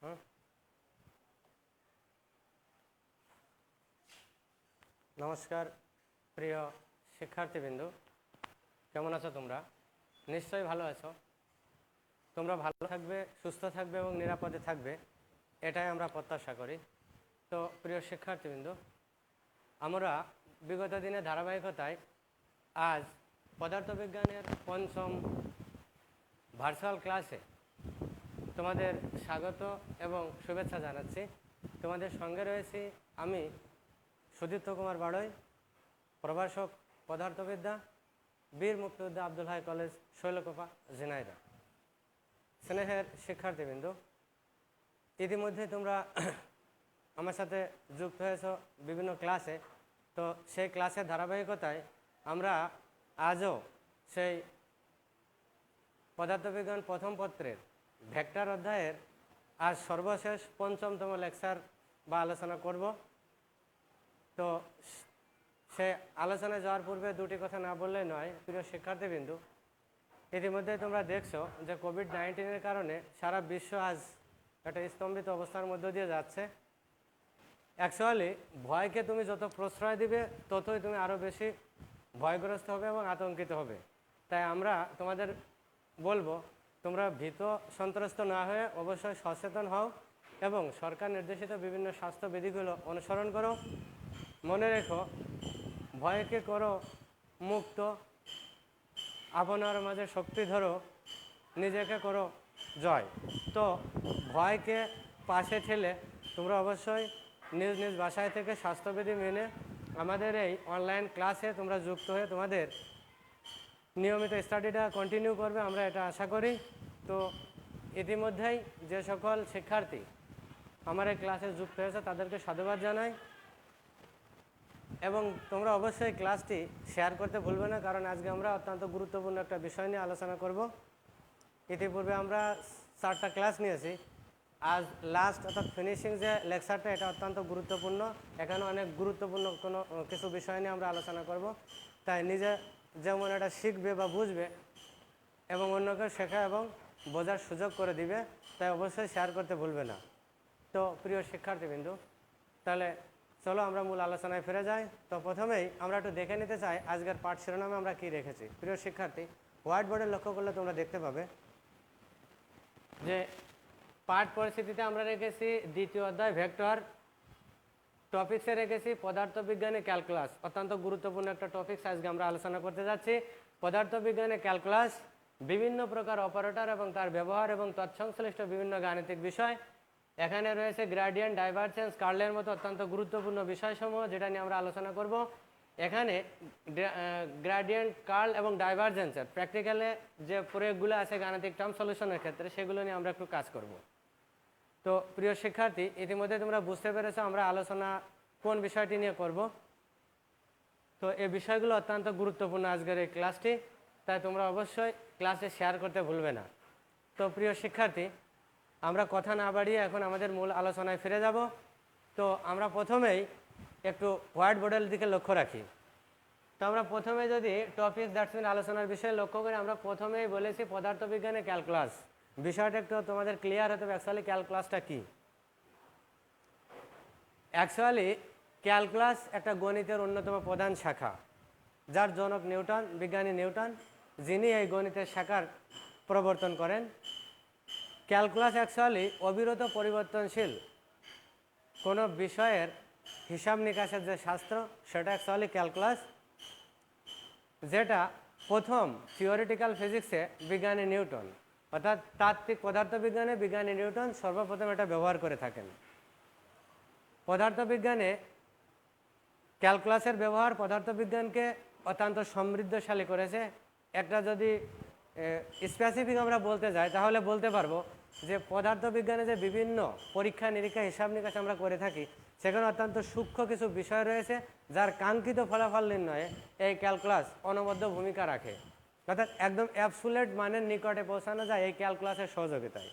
हाँ নমস্কার প্রিয় শিক্ষার্থীবৃন্দ, কেমন আছো তোমরা? নিশ্চয়ই ভালো আছো। তোমরা ভালো থাকবে, সুস্থ থাকবে এবং নিরাপদে থাকবে, এটাই আমরা প্রত্যাশা করি। তো প্রিয় শিক্ষার্থীবৃন্দ, আমরা বিগত দিনে ধারাবাহিকতায় আজ পদার্থবিজ্ঞানের পঞ্চম ভার্চুয়াল ক্লাসে তোমাদের স্বাগত এবং শুভেচ্ছা জানাচ্ছি। তোমাদের সঙ্গে রয়েছি আমি সুদীপ্ত কুমার বাড়ই, প্রভাষক পদার্থবিদ্যা, বীর মুক্তিযোদ্ধা আব্দুল হাই কলেজ, শৈলকুপা, ঝিনাইদহ। স্নেহের শিক্ষার্থীবৃন্দ, ইতিমধ্যে তোমরা আমার সাথে যুক্ত হয়েছ বিভিন্ন ক্লাসে। তো সেই ক্লাসের ধারাবাহিকতায় আমরা আজও সেই পদার্থবিজ্ঞান প্রথম পত্রের ভেক্টর অধ্যায়ের আজ সর্বশেষ পঞ্চমতম লেকচার বা আলোচনা করব। তো সে আলোচনায় যাওয়ার পূর্বে দুটি কথা না বললেই নয়। প্রিয় শিক্ষার্থীবৃন্দ, ইতিমধ্যে তোমরা দেখছো যে কোভিড-19-এর কারণে সারা বিশ্ব আজ একটা স্তম্ভিত অবস্থার মধ্য দিয়ে যাচ্ছে। অ্যাকচুয়ালি ভয়কে তুমি যত প্রশ্রয় দিবে ততই তুমি আরও বেশি ভয়গ্রস্ত হবে এবং আতঙ্কিত হবে। তাই আমরা তোমাদের বলবো, তোমরা ভীত সন্ত্রস্ত না হয়ে অবশ্যই সচেতন হও এবং সরকার নির্দেশিত বিভিন্ন স্বাস্থ্যবিধিগুলো অনুসরণ করো। মনে রেখো, ভয়কে করো মুক্ত, আপনার মাঝে শক্তি ধরো, নিজেকে করো জয়। তো ভয়কে পাশে ঠেলে তোমরা অবশ্যই নিজ নিজ বাসায় থেকে স্বাস্থ্যবিধি মেনে আমাদের এই অনলাইন ক্লাসে তোমরা যুক্ত হয়ে তোমাদের নিয়মিত স্টাডিটা কন্টিনিউ করবে, আমরা এটা আশা করি। তো ইতিমধ্যেই যে সকল শিক্ষার্থী আমার এই ক্লাসে যুক্ত হয়েছে তাদেরকে সাধুবাদ জানাই এবং তোমরা অবশ্যই ক্লাসটি শেয়ার করতে ভুলবে না, কারণ আজকে আমরা অত্যন্ত গুরুত্বপূর্ণ একটা বিষয় নিয়ে আলোচনা করব। ইতিপূর্বে আমরা 4টা ক্লাস নিয়েছি। আজ লাস্ট অর্থাৎ ফিনিশিং যে লেকচারটা, এটা অত্যন্ত গুরুত্বপূর্ণ। এখানে অনেক গুরুত্বপূর্ণ কিছু বিষয় নিয়ে আমরা আলোচনা করব। তাই নিজে যেমন এটা শিখবে বা বুঝবে এবং অন্যকে শেখা এবং বোঝার সুযোগ করে দিবে, তাই অবশ্যই শেয়ার করতে ভুলবে না। তো প্রিয় শিক্ষার্থীবৃন্দ, তাহলে চলো আমরা মূল আলোচনায় ফিরে যাই। তো প্রথমেই আমরা একটু দেখে নিতে চাই আজকের পাঠ শিরোনামে আমরা কী রেখেছি। প্রিয় শিক্ষার্থী, হোয়াইট বোর্ডে লক্ষ্য করলে তোমরা দেখতে পাবে যে পাঠ পরিস্থিতিতে আমরা রেখেছি দ্বিতীয় অধ্যায় ভেক্টর, টপিক্সে রেখেছি পদার্থবিজ্ঞানে ক্যালকুলাস। অত্যন্ত গুরুত্বপূর্ণ একটা টপিক্স আজকে আমরা আলোচনা করতে যাচ্ছি। পদার্থবিজ্ঞানে ক্যালকুলাস, বিভিন্ন প্রকার অপারেটর এবং তার ব্যবহার এবং তৎসংশ্লিষ্ট বিভিন্ন গাণিতিক বিষয়। এখানে রয়েছে গ্রেডিয়েন্ট, ডাইভারজেন্স, কার্লের মতো অত্যন্ত গুরুত্বপূর্ণ বিষয়সমূহ, যেটা নিয়ে আমরা আলোচনা করব। এখানে গ্রেডিয়েন্ট, কার্ল এবং ডাইভারজেন্সের প্র্যাকটিক্যালে যে প্রয়োগগুলো আছে গাণিতিক টার্ম সলিউশনের ক্ষেত্রে, সেগুলো নিয়ে আমরা একটু কাজ করব। তো প্রিয় শিক্ষার্থী, ইতিমধ্যে তোমরা বুঝতে পেরেছো আমরা আলোচনা কোন বিষয়টি নিয়ে করব। তো এই বিষয়গুলো অত্যন্ত গুরুত্বপূর্ণ আজকের এই ক্লাসটি, তাই তোমরা অবশ্যই ক্লাসে শেয়ার করতে ভুলবে না। তো প্রিয় শিক্ষার্থী, আমরা কথা না বাড়িয়ে এখন আমাদের মূল আলোচনায় ফিরে যাব। তো আমরা প্রথমেই একটু হোয়াইট বোর্ডের দিকে লক্ষ্য রাখি। তো আমরা প্রথমে যদি টপিক দ্যাটস মিন আলোচনার বিষয়ে লক্ষ্য করি, আমরা প্রথমেই বলেছি পদার্থবিজ্ঞানে ক্যালকুলাস। বিষয়টা একটু তোমাদের ক্লিয়ার হতে হবে অ্যাকচুয়ালি ক্যালকুলাসটা কী। অ্যাকচুয়ালি ক্যালকুলাস একটা গণিতের অন্যতম প্রধান শাখা, যার জনক নিউটন, বিজ্ঞানী নিউটন, যিনি এই গণিতের শাখার প্রবর্তন করেন। ক্যালকুলাস অ্যাকচুয়ালি অবিরত পরিবর্তনশীল কোনো বিষয়ের হিসাব নিকাশের যে শাস্ত্র, সেটা অ্যাকচুয়ালি ক্যালকুলাস, যেটা প্রথম থিওরিটিক্যাল ফিজিক্সে বিজ্ঞানী নিউটন অর্থাৎ তাত্ত্বিক পদার্থবিজ্ঞানে বিজ্ঞানী নিউটন সর্বপ্রথম এটা ব্যবহার করে থাকেন। পদার্থবিজ্ঞানে ক্যালকুলাসের ব্যবহার পদার্থবিজ্ঞানকে অত্যন্ত সমৃদ্ধশালী করেছে। একটা যদি স্পেসিফিক আমরা বলতে যাই, তাহলে বলতে পারবো যে পদার্থবিজ্ঞানে যে বিভিন্ন পরীক্ষা নিরীক্ষা হিসাব নিকাশ আমরা করে থাকি, সেখানে অত্যন্ত সূক্ষ্ম কিছু বিষয় রয়েছে যার কাঙ্ক্ষিত ফলাফল নির্ণয়ে এই ক্যালকুলাস অনবদ্য ভূমিকা রাখে। অর্থাৎ একদম অ্যাবসুলেট মানের নিকটে পৌঁছানো যায় এই ক্যালকুলাসের সহযোগিতায়।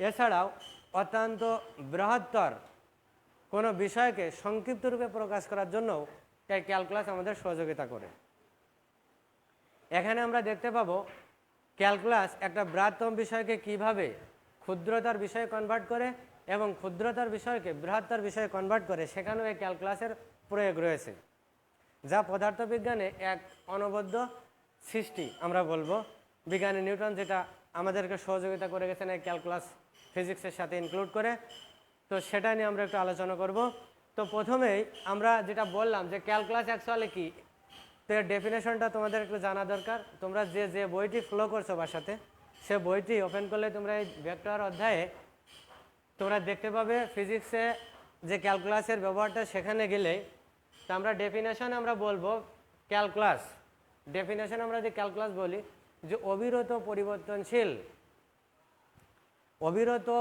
এছাড়াও অত্যন্ত বৃহত্তর কোনো বিষয়কে সংক্ষিপ্ত রূপে প্রকাশ করার জন্যও এই ক্যালকুলাস আমাদের সহযোগিতা করে। এখানে আমরা দেখতে পাবো ক্যালকুলাস একটা বৃহত্তম বিষয়কে কিভাবে ক্ষুদ্রতার বিষয়ে কনভার্ট করে এবং ক্ষুদ্রতার বিষয়কে বৃহত্তর বিষয়ে কনভার্ট করে, সেখানেও এই ক্যালকুলাসের প্রয়োগ রয়েছে, যা পদার্থবিজ্ঞানে এক অনবদ্য সৃষ্টি আমরা বলবো। বিজ্ঞানী নিউটন যেটা আমাদেরকে সহযোগিতা করে গেছেন এই ক্যালকুলাস ফিজিক্সের সাথে ইনক্লুড করে, তো সেটা নিয়ে আমরা একটু আলোচনা করব। তো প্রথমেই আমরা যেটা বললাম যে ক্যালকুলাস অ্যাকচুয়ালি কি, তো এর ডেফিনেশনটা তোমাদের একটু জানা দরকার। তোমরা যে বইটি ফলো করছো বাসাতে, সে বইটি ওপেন করলে তোমরা এই ভেক্টর অধ্যায়ে তোমরা দেখতে পাবে ফিজিক্সে যে ক্যালকুলাসের ব্যবহারটা, সেখানে গেলে তো আমরা ডেফিনেশন আমরা বলবো ক্যালকুলাস, ডেফিনেশন আমরা যে ক্যালকুলাস বলি যে অবিরত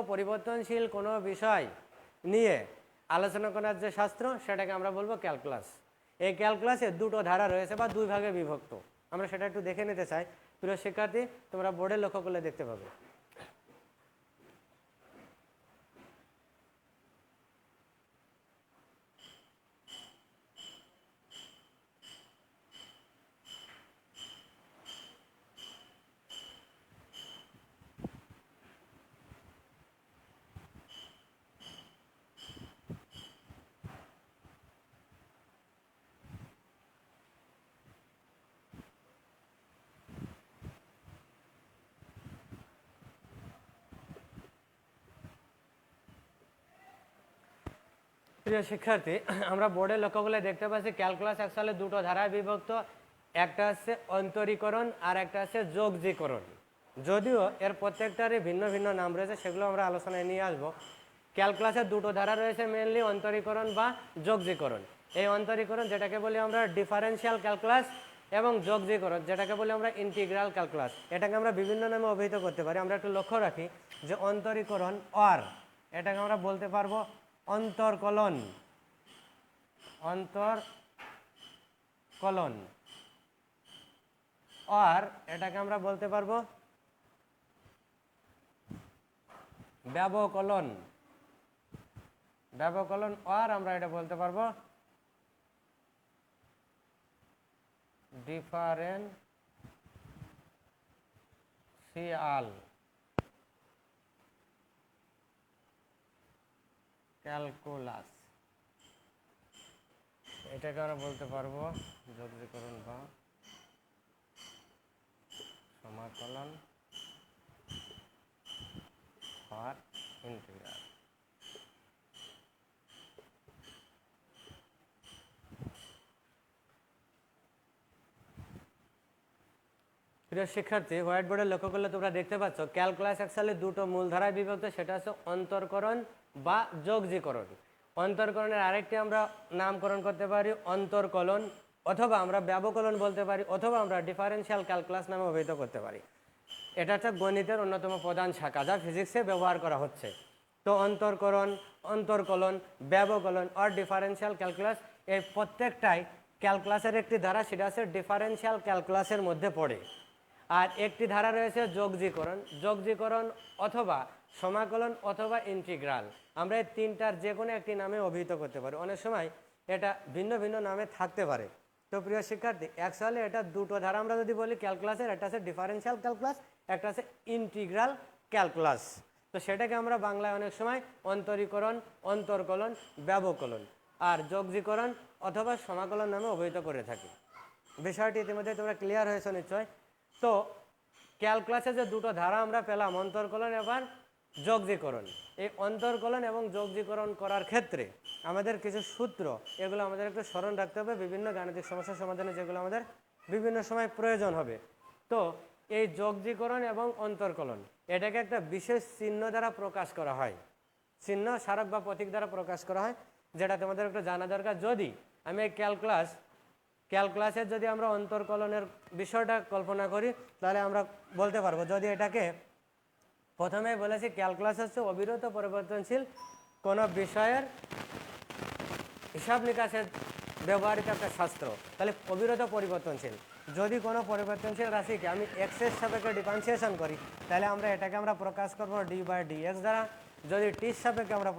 পরিবর্তনশীল কোনো বিষয় নিয়ে আলোচনা করার যে শাস্ত্র, সেটাকে আমরা বলবো ক্যালকুলাস। এই ক্যালকুলাসে দুটো ধারা রয়েছে বা দুই ভাগে বিভক্ত, আমরা সেটা একটু দেখে নিতে চাই। প্রিয় শিক্ষার্থী, তোমরা বোর্ডে লক্ষ্য করলে দেখতে পাবে। প্রিয় শিক্ষার্থী, আমরা বোর্ডে লক্ষ্য করলে দেখতে পাচ্ছি ক্যালকুলাস অ্যাকচুয়ালি দুটো ধারায় বিভক্ত, একটা হচ্ছে অন্তরীকরণ আর একটা হচ্ছে যোগজীকরণ। যদিও এর প্রত্যেকটারই ভিন্ন ভিন্ন নাম রয়েছে, সেগুলো আমরা আলোচনায় নিয়ে আসবো। ক্যালকুলাসের দুটো ধারা রয়েছে মেনলি, অন্তরীকরণ বা যোগজীকরণ। এই অন্তরীকরণ যেটাকে বলি আমরা ডিফারেন্সিয়াল ক্যালকুলাস, এবং যোগজীকরণ যেটাকে বলি আমরা ইন্টিগ্রাল ক্যালকুলাস। এটাকে আমরা বিভিন্ন নামে অভিহিত করতে পারি। আমরা একটু লক্ষ্য রাখি যে অন্তরীকরণ অর, এটাকে আমরা বলতে পারবো অন্তর্কলন, আর এটাকে আমরা বলতে পারবো ব্যবকলন, আর আমরা এটা বলতে পারবো ডিফারেন্সিয়াল ক্যালকুলাস। এটাকে আমরা বলতে পারবো যোগজীকরণ বা সমাকলন আর ইন্টিগ্রাল। প্রিয় শিক্ষার্থী, হোয়াইট বোর্ডে লক্ষ্য করলে তোমরা দেখতে পাচ্ছ ক্যালকুলাস অ্যাকচুয়ালি দুটো মূল ধারায় বিভক্ত, সেটা হচ্ছে অন্তর্করণ বা যোগজীকরণ। অন্তর্করণের আরেকটি আমরা নামকরণ করতে পারি অন্তর্কলন, অথবা আমরা ব্যবকলন বলতে পারি, অথবা আমরা ডিফারেন্সিয়াল ক্যালকুলাস নামে অভিহিত করতে পারি। এটা হচ্ছে গণিতের অন্যতম প্রধান শাখা যা ফিজিক্সে ব্যবহার করা হচ্ছে। তো অন্তর্করণ, অন্তর্কলন, ব্যবকলন আর ডিফারেন্সিয়াল ক্যালকুলাস, এই প্রত্যেকটাই ক্যালকুলাসের একটি ধারা, সেটা হচ্ছে ডিফারেন্সিয়াল ক্যালকুলাসের মধ্যে পড়ে। আর একটি ধারা রয়েছে যোগজীকরণ অথবা সমাকলন অথবা ইন্টিগ্রাল। আমরা এই তিনটার যে কোনো একটি নামে অভিহিত করতে পারি, অনেক সময় এটা ভিন্ন ভিন্ন নামে থাকতে পারে। তো প্রিয় শিক্ষার্থী, অ্যাকচুয়ালি এটা দুটো ধারা আমরা যদি বলি ক্যালকুলাসের, একটা আছে ডিফারেন্সিয়াল ক্যালকুলাস, একটা আছে ইন্টিগ্রাল ক্যালকুলাস। তো সেটাকে আমরা বাংলায় অনেক সময় অন্তরীকরণ, অন্তর্কলন, ব্যবকলন আর যোগজীকরণ অথবা সমাকলন নামে অভিহিত করে থাকি। বিষয়টি ইতিমধ্যে তোমরা ক্লিয়ার হয়েছে নিশ্চয়। তো ক্যালকুলাসে যে দুটো ধারা আমরা পেলাম, অন্তর্কলন এবং যোগজীকরণ, এই অন্তর্কলন এবং যোগজীকরণ করার ক্ষেত্রে আমাদের কিছু সূত্র, এগুলো আমাদের একটু স্মরণ রাখতে হবে বিভিন্ন গাণিতিক সমস্যার সমাধানে, যেগুলো আমাদের বিভিন্ন সময় প্রয়োজন হবে। তো এই যোগজীকরণ এবং অন্তর্কলন এটাকে একটা বিশেষ চিহ্ন দ্বারা প্রকাশ করা হয়, চিহ্ন, স্মারক বা প্রতীক দ্বারা প্রকাশ করা হয়, যেটা তোমাদের একটু জানা দরকার। যদি আমি এই ক্যালকুলাসের যদি আমরা অন্তর্কলনের বিষয়টা কল্পনা করি, তাহলে আমরা বলতে পারবো, যদি এটাকে প্রথমে বলেছি ক্যালকুলাস হচ্ছে অবিরত পরিবর্তনশীল কোনো বিষয়ের হিসাব নিকাশের ব্যবহৃত একটা শাস্ত্র, তাহলে অবিরত পরিবর্তনশীল। যদি কোনো পরিবর্তনশীল রাশিকে আমি এক্সের সাপেক্ষে ডিফারেন্সিয়েশন করি, তাহলে আমরা এটাকে আমরা প্রকাশ করবো d/dx দ্বারা। যদি টির সাপেক্ষে আমরা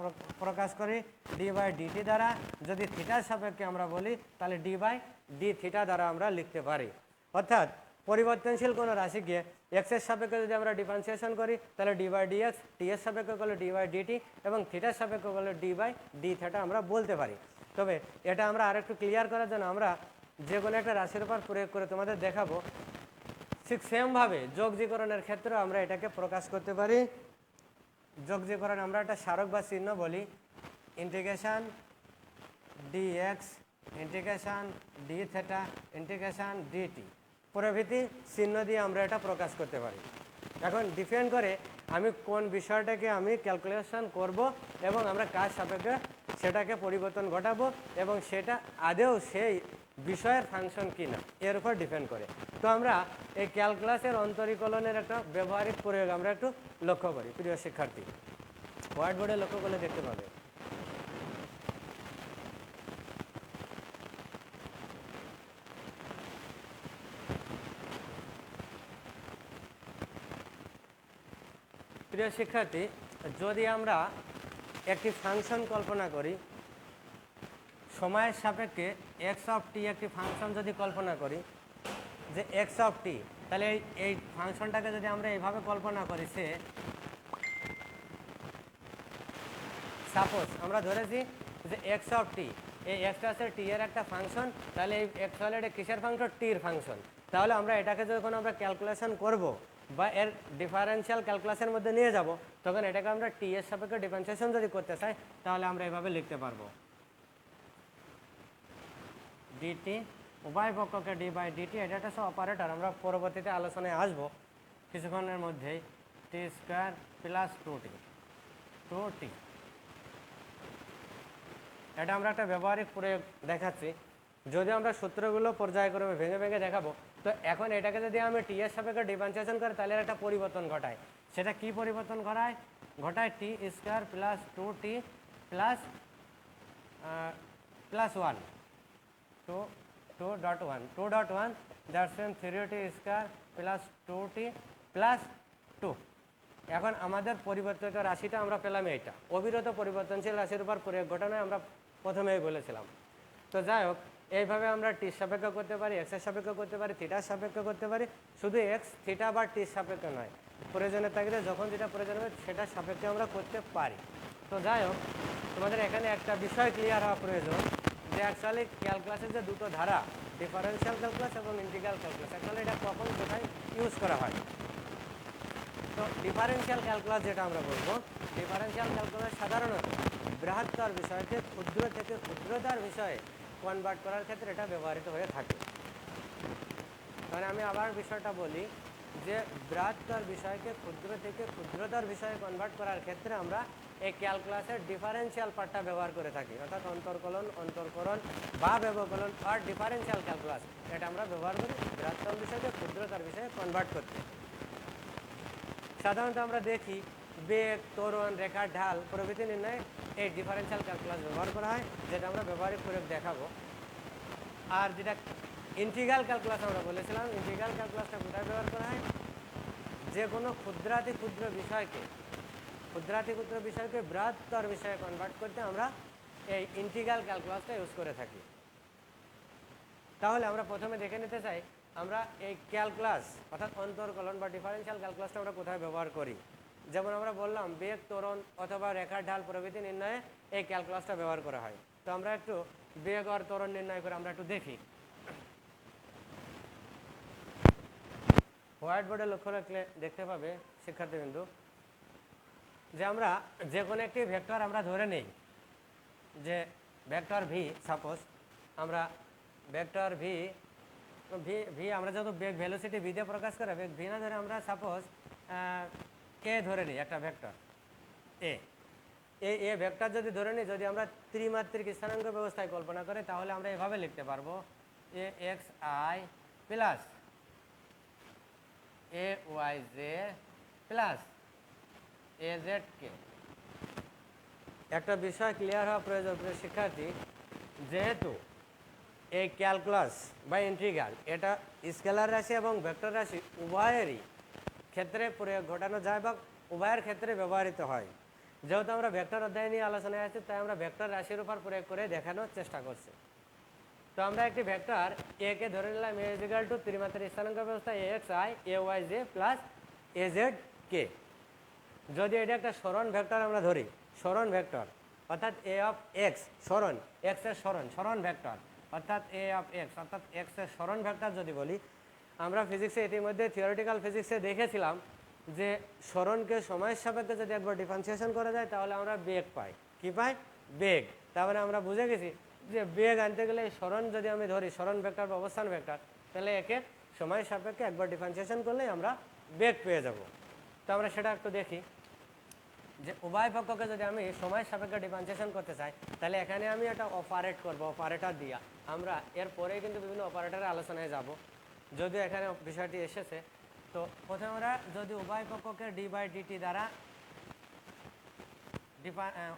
প্রকাশ করি d/dt দ্বারা। যদি থিটার সাপেক্ষে আমরা বলি, তাহলে d/dθ দ্বারা আমরা লিখতে পারি। অর্থাৎ পরিবর্তনশীল কোনো রাশিকে এক্সের সাপেক্ষে যদি আমরা ডিফারেন্সিয়েশন করি তাহলে ডি বাই ডি এক্স, টি এর সাপেক্ষে করলে ডি বাই ডিটি এবং থিটার সাপেক্ষে করলে ডি বাই ডি থিটা আমরা বলতে পারি। তবে এটা আমরা আরেকটু ক্লিয়ার করার জন্য আমরা যে কোনো একটা রাশির উপর প্রয়োগ করে তোমাদের দেখাবো। ঠিক সেমভাবে যোগজীকরণের ক্ষেত্রেও আমরা এটাকে প্রকাশ করতে পারি। যোগজীকরণ আমরা একটা স্মারক বা চিহ্ন বলি, integration d x, integration d theta, integration dt প্রভৃতি চিহ্ন দিয়ে আমরা এটা প্রকাশ করতে পারি। এখন ডিপেন্ড করে আমি কোন বিষয়টাকে আমি ক্যালকুলেশন করব এবং আমরা কাজ সাপেক্ষে সেটাকে পরিবর্তন ঘটাবো এবং সেটা আদৌ সেই বিষয়ের ফাংশন কিনা এর উপর ডিপেন্ড করে। তো আমরা এই ক্যালকুলাসের অন্তরীকরণের একটা ব্যবহারিক প্রয়োগ আমরা একটু লক্ষ্য করি। প্রিয় শিক্ষার্থী, হোয়াইট বোর্ডে লক্ষ্য করলে দেখতে পাবে প্রিয় শিক্ষার্থী, যদি আমরা একটি ফাংশন কল্পনা করি, সময়ের সাপেক্ষে এক্স অফ টি একটি ফাংশন যদি কল্পনা করি যে এক্স অফ টি, তাহলে এই ফাংশনটাকে যদি আমরা এইভাবে কল্পনা করি, সে সাপোজ আমরা ধরেছি যে এক্স অফ টি, এই এক্সটা আছে টি এর একটা ফাংশন, তাহলে এই এক্স হলে এটা কিসের ফাংশন? টির ফাংশন। তাহলে আমরা এটাকে যখন আমরা ক্যালকুলেশন করব বা এর ডিফারেন্সিয়াল ক্যালকুলাসের মধ্যে নিয়ে যাব, তখন এটাকে আমরা টি এর সাপেক্ষে ডিফারেন্সিয়েশন যদি করতে চাই তাহলে আমরা এভাবে লিখতে পারবো, ডিটি উভয় পক্ষকে ডি বাই ডিটি, এটা একটা অপারেটর, আমরা পরবর্তীতে আলোচনায় আসবো কিছুক্ষণের মধ্যেই, টি স্কোয়ার প্লাস টু টি। এটা আমরা একটা ব্যবহারিক প্রয়োগ দেখাচ্ছি। যদি আমরা সূত্রগুলো পর্যায়ক্রমে ভেঙে ভেঙে দেখাবো, তো এখন এটাকে যদি আমি টি এর সাপেক্ষে ডিফারেন্সিয়েশন করি তাহলে একটা পরিবর্তন ঘটায়। সেটা কি পরিবর্তন ঘটায়? T square plus two T plus one, two dot one that's mean three T square plus two T plus two. এখন আমাদের পরিবর্তিত রাশিটা আমরা পেলাম এইটা, অবিরত পরিবর্তনশীল রাশির উপর প্রয়োগ ঘটানোয় আমরা প্রথমেই বলেছিলাম। তো যাই হোক, এইভাবে আমরা টির সাপেক্ষ করতে পারি, এক্সের সাপেক্ষ করতে পারি, থিটার সাপেক্ষ করতে পারি। শুধু এক্স, থিটা বা টির সাপেক্ষ নয়, প্রয়োজনের তাগিদে যখন যেটা প্রয়োজন হবে সেটার সাপেক্ষে আমরা করতে পারি। তো যাই হোক, তোমাদের এখানে একটা বিষয় ক্লিয়ার হওয়া প্রয়োজন যে অ্যাকচুয়ালি ক্যালকুলাসের যে দুটো ধারা, ডিফারেন্সিয়াল ক্যালকুলাস এবং ইন্টিগ্রাল ক্যালকুলাস, অ্যাকচুয়ালি এটা কখন কোথায় ইউজ করা হয়। তো ডিফারেন্সিয়াল ক্যালকুলাস যেটা আমরা বলবো, ডিফারেন্সিয়াল ক্যালকুলাস সাধারণত বৃহত্তর বিষয়কে ক্ষুদ্র থেকে ক্ষুদ্রতার বিষয়ে কনভার্ট করার ক্ষেত্রে এটা ব্যবহৃত হয়ে থাকে। তাহলে আমি আবার বিষয়টা বলি যে বৃহত্তর বিষয়কে ক্ষুদ্র থেকে ক্ষুদ্রতার বিষয়ে কনভার্ট করার ক্ষেত্রে আমরা এই ক্যালকুলাসের ডিফারেন্সিয়াল পার্টটা ব্যবহার করে থাকি, অর্থাৎ অন্তর্কলন বা ব্যবকলন আর ডিফারেন্সিয়াল ক্যালকুলাস, এটা আমরা ব্যবহার করি বৃহত্তর বিষয়কে ক্ষুদ্রতার বিষয়ে কনভার্ট করতে। সাধারণত আমরা দেখি বেগ, ত্বরণ, রেখার ঢাল প্রভৃতি নির্ণয়ে এই ডিফারেন্সিয়াল ক্যালকুলাস ব্যবহার করা হয়, যেটা আমরা ব্যবহারিক প্রয়োগ দেখাবো। আর যেটা ইন্টিগ্রাল ক্যালকুলাস আমরা বলেছিলাম, ইন্টিগ্রাল ক্যালকুলাসটা কোথায় ব্যবহার করা হয়? যে কোনো ক্ষুদ্রাতি ক্ষুদ্র বিষয়কে বৃহত্তর বিষয়ে কনভার্ট করতে আমরা এই ইন্টিগ্রাল ক্যালকুলাসটা ইউজ করে থাকি। তাহলে আমরা প্রথমে দেখে নিতে চাই আমরা এই ক্যালকুলাস অর্থাৎ অন্তর্কলন বা ডিফারেন্সিয়াল ক্যালকুলাসটা আমরা কোথায় ব্যবহার করি। যেমন আমরা বললাম বেগ, ত্বরণ অথবা রেখার ঢাল প্রভৃতি নির্ণয়ে এই ক্যালকুলাসটা ব্যবহার করা হয়। তো আমরা একটু বেগ আর ত্বরণ নির্ণয় করে আমরা একটু দেখি। হোয়াইট বোর্ডে লক্ষ্য রাখলে দেখতে পাবে শিক্ষার্থীবৃন্দ যে আমরা যে কোনো একটি ভেক্টর আমরা ধরে নেই যে ভেক্টর ভি, সাপোজ আমরা ভেক্টর ভি আমরা যেহেতু বেগ ভেলোসিটি ভি দিয়ে প্রকাশ করে, বেগ ভি না ধরে আমরা সাপোজ এ ধরে নিই, একটা ভেক্টর এ ভেক্টর যদি ধরে নিই, যদি আমরা ত্রিমাত্রিক স্থানাঙ্ক ব্যবস্থায় কল্পনা করি তাহলে আমরা এভাবে লিখতে পারবো A X I plus A Y J plus A Z K. একটা বিষয় ক্লিয়ার হওয়া প্রয়োজন শিক্ষার্থী, যেহেতু এই ক্যালকুলাস বা ইন্টিগ্রাল এটা স্কেলার রাশি এবং ভেক্টর রাশি উভয়েরই ক্ষেত্রে প্রয়োগ ঘটানো যায় বা উভয়ের ক্ষেত্রে ব্যবহৃত হয়। যেহেতু আমরা ভেক্টর অধ্যায় নিয়ে আলোচনায় আছি, তাই আমরা ভেক্টর রাশির উপর প্রয়োগ করে দেখানোর চেষ্টা করছি। তো আমরা একটি ভেক্টর এ কে ধরে নিলাম এ ইজ ইকুয়াল টু ত্রিমাত্রিক স্থানাঙ্ক ব্যবস্থা A X I A Y J plus A Z K. যদি এটা একটা সরণ ভেক্টর আমরা ধরি, সরণ ভেক্টর অর্থাৎ এ অফ এক্স সরণ, এক্স এর সরণ ভেক্টর অর্থাৎ এ অফ এক্স অর্থাৎ এক্স এর সরণ ভেক্টর যদি বলি, আমরা ফিজিক্সে ইতিমধ্যে থিওরিটিক্যাল ফিজিক্সে দেখেছিলাম যে সরণকে সময়ের সাপেক্ষে যদি একবার ডিফারেন্সিয়েশন করা যায় তাহলে আমরা বেগ পাই। কি পাই? বেগ। তারপরে আমরা বুঝে গেছি যে বেগ আনতে গেলে এই সরণ যদি আমি ধরি, সরণ ভেক্টর বা অবস্থান ভেক্টর, তাহলে একে সময়ের সাপেক্ষে একবার ডিফারেন্সিয়েশন করলেই আমরা বেগ পেয়ে যাব। তো আমরা সেটা একটু দেখি যে উভয় পক্ষকে যদি আমি সময়ের সাপেক্ষে ডিফারেন্সিয়েশন করতে চাই তাহলে এখানে আমি একটা অপারেট করব, অপারেটর দিয়া। আমরা এরপরে কিন্তু বিভিন্ন অপারেটরের আলোচনায় যাব, যদিও এখানে বিষয়টি এসেছে। তো প্রথমে আমরা যদি উভয় পক্ষকে ডি বাই ডিটি দ্বারা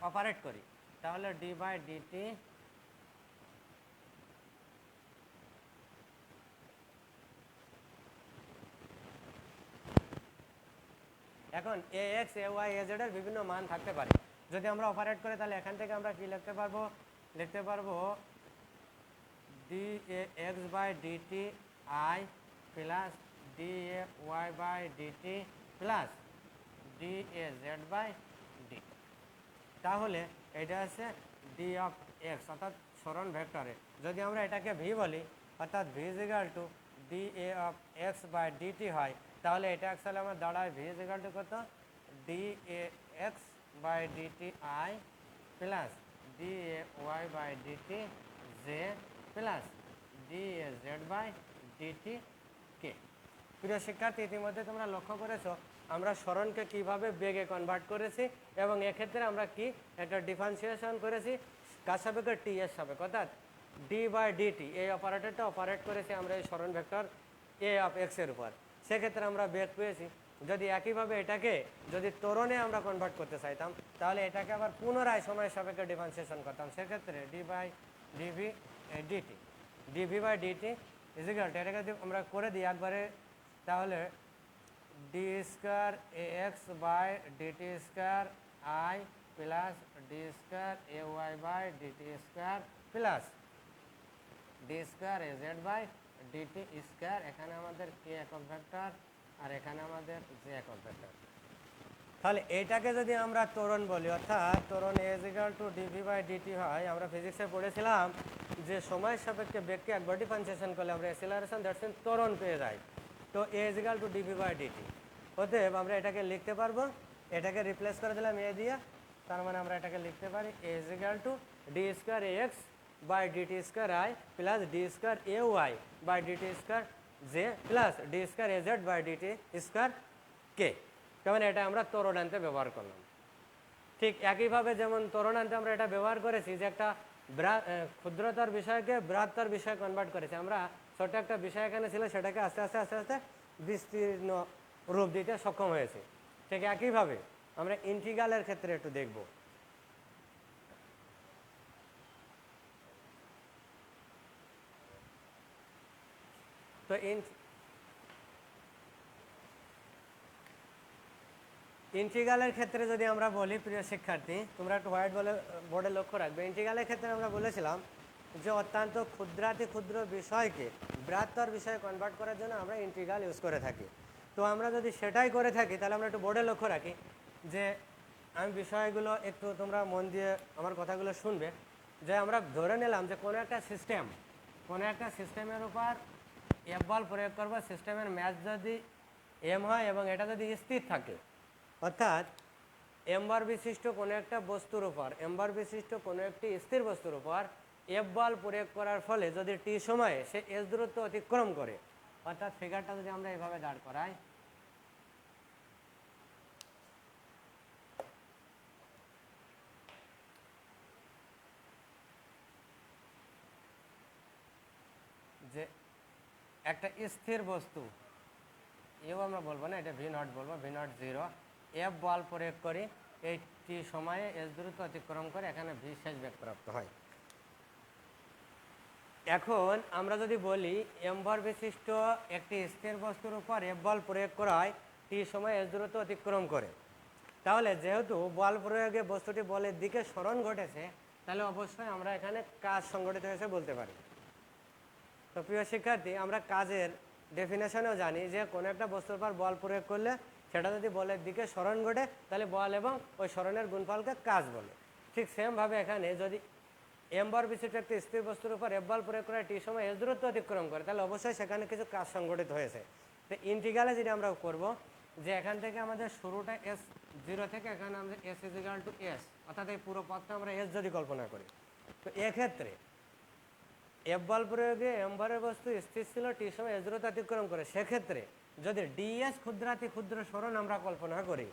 অপারেট করি তাহলে ডি বাই ডিটি এখন A X A Y A Z এর বিভিন্ন মান থাকতে পারে। যদি আমরা অপারেট করি তাহলে এখান থেকে আমরা কি লিখতে পারবো? লিখতে পারবো d A x by DT I plus D A Y by dt plus D A Z by d. তাহলে এটা আছে ডি অফ এক্স অর্থাৎ সরণ ভেক্টরে। যদি আমরা এটাকে ভি বলি অর্থাৎ V is equal to D A of X by DT হয়, তাহলে এটা অ্যাকচুয়ালি আমার দাঁড়ায় ভি ইজ ইকুয়াল টু কত? D A x by DT I plus D A Y by DT J plus D A Z by DT K. প্রিয় শিক্ষার্থী, ইতিমধ্যে তোমরা লক্ষ্য করেছো আমরা সরণকে কিভাবে বেগে কনভার্ট করেছি এবং এক্ষেত্রে আমরা কি একটা ডিফারেন্সিয়েশন করেছি কার সাপেক্ষে? টি এর সাপেক্ষে, অর্থাৎ ডি বাই ডিটি এই অপারেটরটা অপারেট করেছি আমরা এই সরণ ভেক্টর এ অফ এক্স এর উপর, সেক্ষেত্রে আমরা বেগ পেয়েছি। যদি একইভাবে এটাকে যদি ত্বরণে আমরা কনভার্ট করতে চাইতাম তাহলে এটাকে আবার পুনরায় সময়ের সাপেক্ষে ডিফারেন্সিয়েশন করতাম, সেক্ষেত্রে d by dv dt dv by dt is equal to, এটাকে যদি আমরা করে দিই একবারে তাহলে d square A x by DT square I plus D square A Y by DT square plus D square A Z by DT square. এখানে আমাদের কে একক ভেক্টর আর এখানে আমাদের জে একক ভেক্টর। তাহলে এইটাকে যদি আমরা ত্বরণ বলি অর্থাৎ ত্বরণ A is equal to DV by DT হয়, আমরা ফিজিক্সে পড়েছিলাম যে সময়ের সাপেক্ষে বেগকে একবার ডিফারেন্সিয়েশন করলে আমরা অ্যাক্সিলারেশন দ্যাটস মিন ত্বরণ পেয়ে যাই। তো A is equal to DV by DT, অতএব আমরা এটাকে লিখতে পারবো, এটাকে রিপ্লেস করে দিলাম এ দিয়ে, তার মানে আমরা এটাকে লিখতে পারি A is equal to D square A x by DT square I plus D square A Y by DT square J plus D square A Z by DT square K. যেমন এটা আমরা ত্বরণান্তে ব্যবহার করলাম। ঠিক একইভাবে যেমন ত্বরণান্তে আমরা এটা ব্যবহার করেছি যে একটা ক্ষুদ্রতার বিষয়কে বৃহত্তর বিষয়ে কনভার্ট করেছি, আমরা ছোট একটা বিষয় এখানে ছিল সেটাকে আস্তে আস্তে আস্তে আস্তে বিস্তীর্ণ রূপ দিতে সক্ষম হয়েছে। ঠিক একইভাবে আমরা ইন্টিগ্রালের ক্ষেত্রে একটু দেখব। তো ইন্টিগ্রালের ক্ষেত্রে যদি আমরা বলি প্রিয় শিক্ষার্থী, তোমরা একটু হোয়াইট বোর্ডে লক্ষ্য রাখবে। ইন্টিগ্রালের ক্ষেত্রে আমরা বলেছিলাম যে অত্যন্ত ক্ষুদ্রাতি ক্ষুদ্র বিষয়কে বৃহত্তর বিষয়ে কনভার্ট করার জন্য আমরা ইন্টিগ্রাল ইউজ করে থাকি। তো আমরা যদি সেটাই করে থাকি তাহলে আমরা একটু বোর্ডে লক্ষ্য রাখি যে আমি বিষয়গুলো একটু তোমরা মন দিয়ে আমার কথাগুলো শুনবে। যে আমরা ধরে নিলাম যে কোনো একটা সিস্টেমের উপর এফ বল প্রয়োগ করবো, সিস্টেমের ম্যাচ যদি এম হয় এবং এটা যদি স্থির থাকে, অর্থাৎ এম্বার বিশিষ্ট কোনো একটা বস্তুর উপর, এম্বার বিশিষ্ট কোনো একটি স্থির বস্তুর উপর এফ বল প্রয়োগ করার ফলে যদি টি সময়ে সে এস দূরত্ব অতিক্রম করে, অর্থাৎ ফিগারটা যদি আমরা এভাবে দাঁড় করাই, যে একটা স্থির বস্তু এও আমরা বলবো না, এটা ভি নট বলবো, ভি নট জিরো, এফ বল প্রয়োগ করি এই টি সময়ে এস দূরত্ব অতিক্রম করে এখানে ভি শেষ বেগ প্রাপ্ত হয়। এখন আমরা যদি বলি এম্বার বিশিষ্ট একটি স্থির বস্তুর উপর এফ বল প্রয়োগ করা হয় টি সময় এস দূরত্ব অতিক্রম করে, তাহলে যেহেতু বল প্রয়োগে বস্তুটি বলের দিকে সরণ ঘটেছে তাহলে অবশ্যই আমরা এখানে কাজ সংঘটিত হয়েছে বলতে পারি। তো প্রিয় শিক্ষার্থী, আমরা কাজের ডেফিনেশনেও জানি যে কোনো একটা বস্তুর উপর বল প্রয়োগ করলে সেটা যদি বলের দিকে সরণ ঘটে তাহলে বল এবং ওই সরণের গুণফলকে কাজ বলে। ঠিক সেমভাবে এখানে যদি এম বল বিশিষ্ট একটি স্থির বস্তুর উপর এফ বল প্রয়োগ করে টি সময় এস দূরত্ব অতিক্রম করে তাহলে অবশ্যই সেখানে কিছু কাজ সংঘটিত হয়েছে। তো ইন্টিগ্রালে যেটা আমরা করব যে এখান থেকে আমাদের শুরুটা এস জিরো থেকে এখানে আমাদের S is equal two S, অর্থাৎ এই পুরো পথটা আমরা এস যদি কল্পনা করি, তো এক্ষেত্রে এফ বল প্রয়োগে এম বলের বস্তু স্থির ছিল টি সময় এস দূরত্ব অতিক্রম করে, সেক্ষেত্রে যদি ডিএস ক্ষুদ্রাতি ক্ষুদ্র সরণ আমরা কল্পনা করি,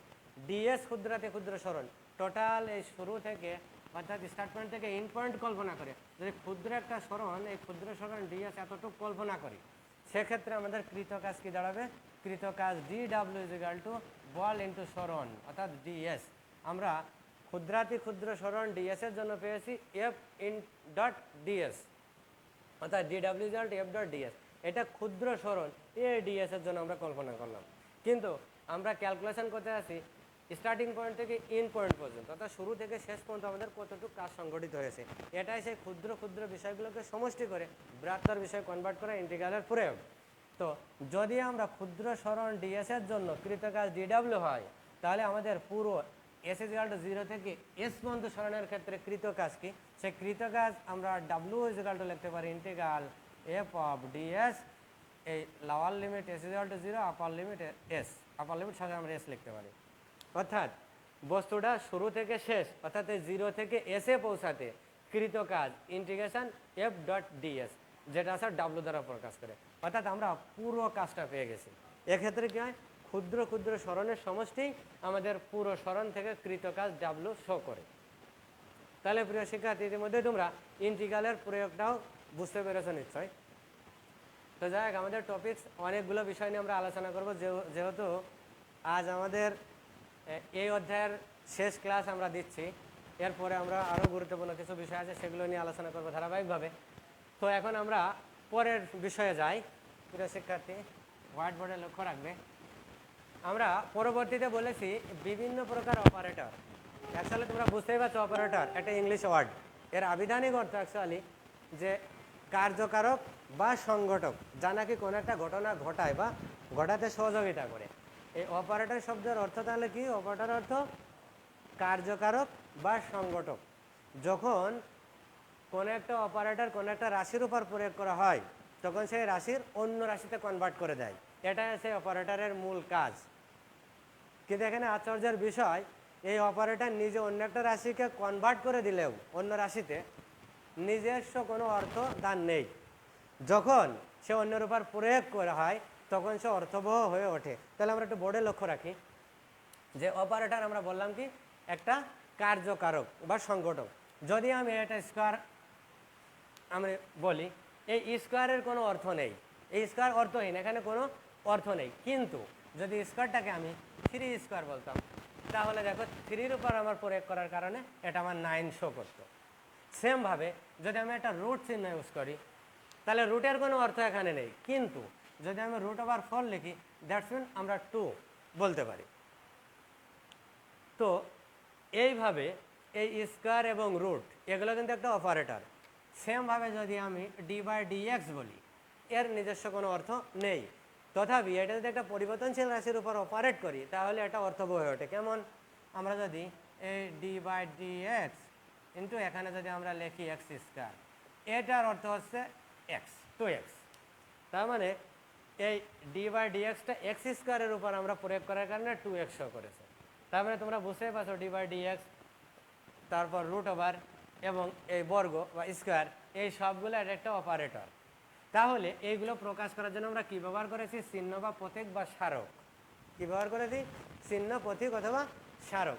ডিএস ক্ষুদ্রাতি ক্ষুদ্র সরণ টোটাল এই শুরু থেকে অর্থাৎ স্টার্ট পয়েন্ট থেকে ইন পয়েন্ট কল্পনা করে যদি ক্ষুদ্র একটা সরণ, এই ক্ষুদ্র সরণ ডিএস এতটুকু কল্পনা করি, সেক্ষেত্রে আমাদের কৃত কাজ কি দাঁড়াবে? কৃত কাজ D W is equal two ball into সরণ অর্থাৎ ডিএস। আমরা ক্ষুদ্রাতি ক্ষুদ্র সরণ ডিএস এর জন্য পেয়েছি এফ ইন ডট ডিএস, অর্থাৎ D W is equal two F dot DS. এটা ক্ষুদ্র সরণ এ ডিএস এর জন্য আমরা কল্পনা করলাম, কিন্তু আমরা ক্যালকুলেশন করতে আসি স্টার্টিং পয়েন্ট থেকে ইন পয়েন্ট পর্যন্ত, অর্থাৎ শুরু থেকে শেষ পর্যন্ত আমাদের কতটুকু কাজ সংগঠিত হয়েছে। এটাই সেই ক্ষুদ্র ক্ষুদ্র বিষয়গুলোকে সমষ্টি করে বৃহত্তর বিষয় কনভার্ট করা ইন্টিগ্রালের প্রয়োগ। তো যদি আমরা ক্ষুদ্র সরণ ডিএস এর জন্য কৃত কাজ ডিডাব্লিউ হয়, তাহলে আমাদের পুরো এস ইজ ইকুয়াল টু 0 থেকে এস পর্যন্ত সরণের ক্ষেত্রে কৃত কাজ কি? সেই কৃত কাজ আমরা ডাব্লিউ ইজ ইকুয়াল টু লিখতে পারি ইন্টিগ্রাল এফ অফ ডিএস, এই lower limit S is equal two 0, upper limit S, upper limit সাথে আমরা এস লিখতে পারি। অর্থাৎ বস্তুটা শুরু থেকে শেষ অর্থাৎ এই 0 থেকে এসে পৌঁছাতে কৃত কাজ ইন্টিগ্রেশন এফ ডট ডিএস, যেটা আছে ডাব্লু দ্বারা প্রকাশ করে, অর্থাৎ আমরা পুরো কাজটা পেয়ে গেছি। এক্ষেত্রে কী হয়? ক্ষুদ্র ক্ষুদ্র সরণের সমষ্টি আমাদের পুরো সরণ থেকে কৃত কাজ ডাব্লু শো করে। তাহলে প্রিয় শিক্ষার্থী, ইতিমধ্যে তোমরা ইন্টিগ্রালের প্রয়োগটাও বুঝতে পেরেছো নিশ্চয়। তো যাই হোক, আমাদের টপিকস অনেকগুলো বিষয় নিয়ে আমরা আলোচনা করব, যেহেতু আজ আমাদের এই অধ্যায়ের শেষ ক্লাস আমরা দিচ্ছি, এরপরে আমরা আরও গুরুত্বপূর্ণ কিছু বিষয় আছে সেগুলো নিয়ে আলোচনা করব ধারাবাহিকভাবে। তো এখন আমরা পরের বিষয়ে যাই। প্রিয় শিক্ষার্থী, হোয়াইট বোর্ডে লক্ষ্য রাখবে, আমরা পরবর্তীতে বলেছি বিভিন্ন প্রকার অপারেটর। অ্যাকচুয়ালি তোমরা বুঝতেই পারছো অপারেটর একটা ইংলিশ ওয়ার্ড, এর আবিধানিক অর্থ অ্যাকচুয়ালি যে কার্যকারক বা সংগঠক, যা নাকি কোনো একটা ঘটনা ঘটায় বা ঘটাতে সহযোগিতা করে। এই অপারেটর শব্দের অর্থ তাহলে কি? অপারেটর অর্থ কার্যকারক বা সংগঠক। যখন কোনো একটা অপারেটর কোনো একটা রাশির উপর প্রয়োগ করা হয়, তখন সেই রাশির অন্য রাশিতে কনভার্ট করে দেয়, এটাই সেই অপারেটরের মূল কাজ। কিন্তু এখানে আশ্চর্যের বিষয়, এই অপারেটর নিজে অন্য একটা রাশিকে কনভার্ট করে দিলেও অন্য রাশিতে নিজস্ব কোনো অর্থ তার নেই। যখন সে অন্যের উপর প্রয়োগ করা হয় তখন সে অর্থবহ হয়ে ওঠে। তাহলে আমরা একটু বোর্ডে লক্ষ্য রাখি যে অপারেটর আমরা বললাম কি একটা কার্যকারক বা সংগঠক। যদি আমি এটা স্কোয়ার আমি বলি, এই স্কোয়ারের কোনো অর্থ নেই, এই স্কোয়ার অর্থহীন, এখানে কোনো অর্থ নেই। কিন্তু যদি স্কোয়ারটাকে আমি 3 স্কোয়ার বলতাম, তাহলে দেখো 3-র উপর আমার প্রয়োগ করার কারণে এটা আমার 9 শো করতো। সেমভাবে যদি আমি একটা রুট চিহ্ন ইউজ করি, তাহলে রুটের কোনো অর্থ এখানে নেই, কিন্তু যদি আমি রুট ওভার 4 লিখি, দ্যাটস মিন আমরা 2 বলতে পারি। তো এইভাবে এই স্কোয়ার এবং রুট এগুলো কিন্তু একটা অপারেটর। সেমভাবে যদি আমি ডি বাই ডিএক্স বলি, এর নিজস্ব কোনো অর্থ নেই, তথাপি এটা যদি একটা পরিবর্তনশীল রাশির উপর অপারেট করি তাহলে এটা অর্থবহ হয়ে ওঠে। কেমন? আমরা যদি এই ডি বাই ডিএক্স ইন্টু এখানে যদি আমরা লিখি এক্স স্কোয়ার, এটার অর্থ হচ্ছে এক্স, 2x। তার মানে এই ডি বাই ডিএক্সটা এক্স স্কোয়ারের উপর আমরা প্রয়োগ করার কারণে 2x শো করেছে। তার মানে তোমরা বুঝতেই পারছো ডি বাই ডিএক্স, তারপর রুট ওভার এবং এই বর্গ বা স্কোয়ার, এই সবগুলো একটা অপারেটর। তাহলে এইগুলো প্রকাশ করার জন্য আমরা কী ব্যবহার করেছি? চিহ্ন বা প্রতীক বা স্মারক। কী ব্যবহার করেছি? চিহ্ন, প্রতীক অথবা স্মারক।